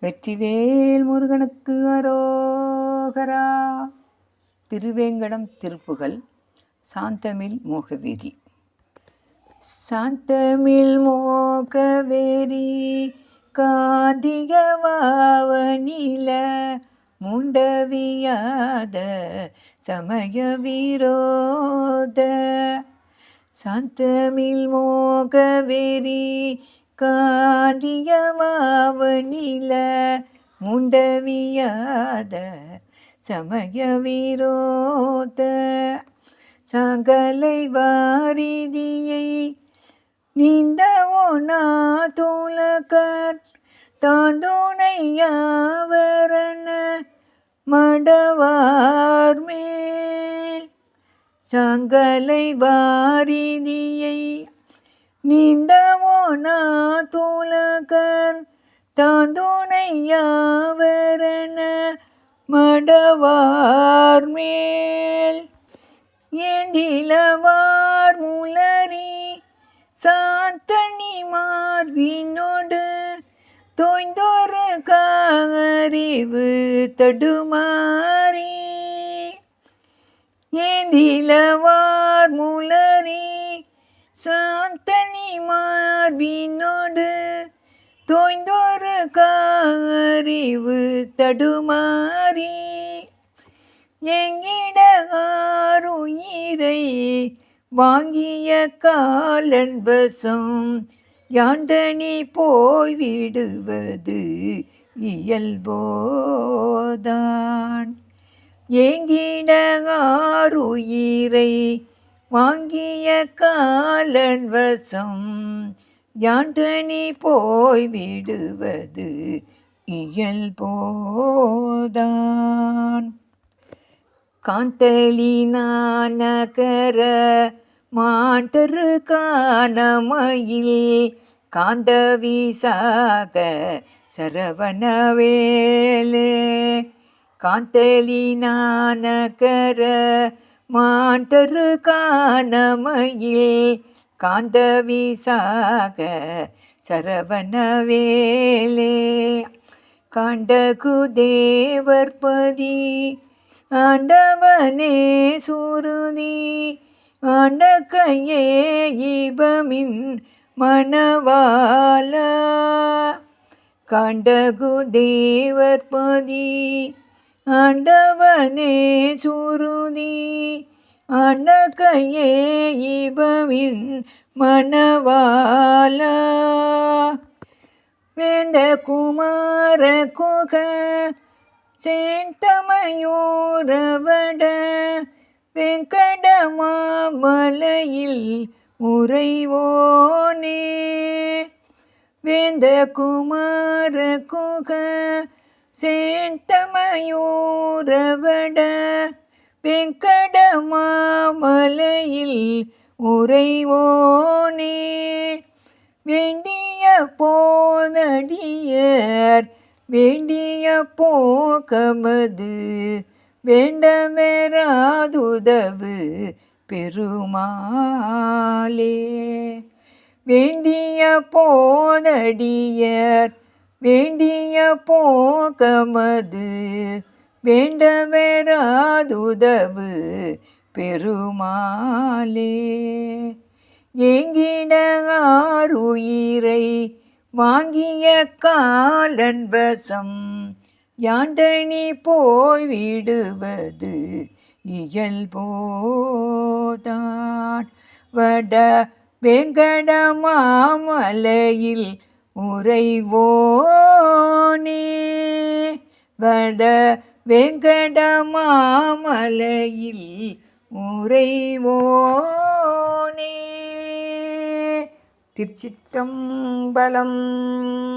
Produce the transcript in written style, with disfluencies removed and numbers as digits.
வெற்றிவேல் முருகனுக்கு அரோகரா. திருவேங்கடம் திருப்புகழ். சாந்தமிழ் மோகவேரி. சாந்தமிழ் மோகவேரி காந்திக வாவனில முண்டவியாத சமய விரோத. சாந்தமிழ் மோகவேரி காந்திய வாவனில முண்டவியாத சமய விரோத. சகலை வாரிதியை நீந்தவோனா துலகர் தாந்துணையாவரண மடவார் மேல். சகலை வாரிதியை நீந்தவோனா துலகர் தாந்துணையாவரண மடவார் மேல். ஏந்திலவார் முலரி சாத்தனி மார்பினோடு தோய்ந்தொரு காரிவு தடுமாறி. ஏந்திலவார் முலரி சாத்தனி மார்பினோடு தோய்ந்தொரு காரிவு தடுமாறி. எங்கிடகாருயிரை வாங்கிய காலன்பசம் யாந்தனி போய்விடுவது இயல்போதான். எங்கிடகாருயிரை வாங்கிய காலன்வசம் யாந்தனி போய்விடுவது இயல்போதான். காந்தலினான நகர மாண்டரு காணமயில் காந்தவிசாக சரவணவேலே. காந்தலினான நகர மாண்டரு காணமயில் காந்தவிசாக சரவணவேலே. காண்டகு தேவர்பதி ஆண்டவனே சுருதி ஆண்டகையே இபமின் மணவாள. காண்டகு தேவர்பதி ஆண்டவனே சுருதி ஆண்டகையே இபமின் மணவாள. வேந்த குமார குக சேந்தமயூரவட வெங்கடமாமலையில் உறைவோனே. வேந்த குமார குக சேந்தமயூரவட வெங்கடமாமலையில் உறைவோனே. வேண்டிய போதடியர் வேண்டிய போகமது வேண்டமெராதுதவு பெருமாளே. வேண்டிய போதடியர் வேண்டிய போகமது வேண்டமெராதுதவு பெருமாளே. ஏங்கிடகாருயிரை வாங்கிய காலன்பசம் யாண்டனி போய்விடுவது இயல்போதான். வட வெங்கடமாமலையில் உறைவோனே. வட வெங்கடமாமலையில் உறைவோனே. திருச்சிற்றம்பலம்.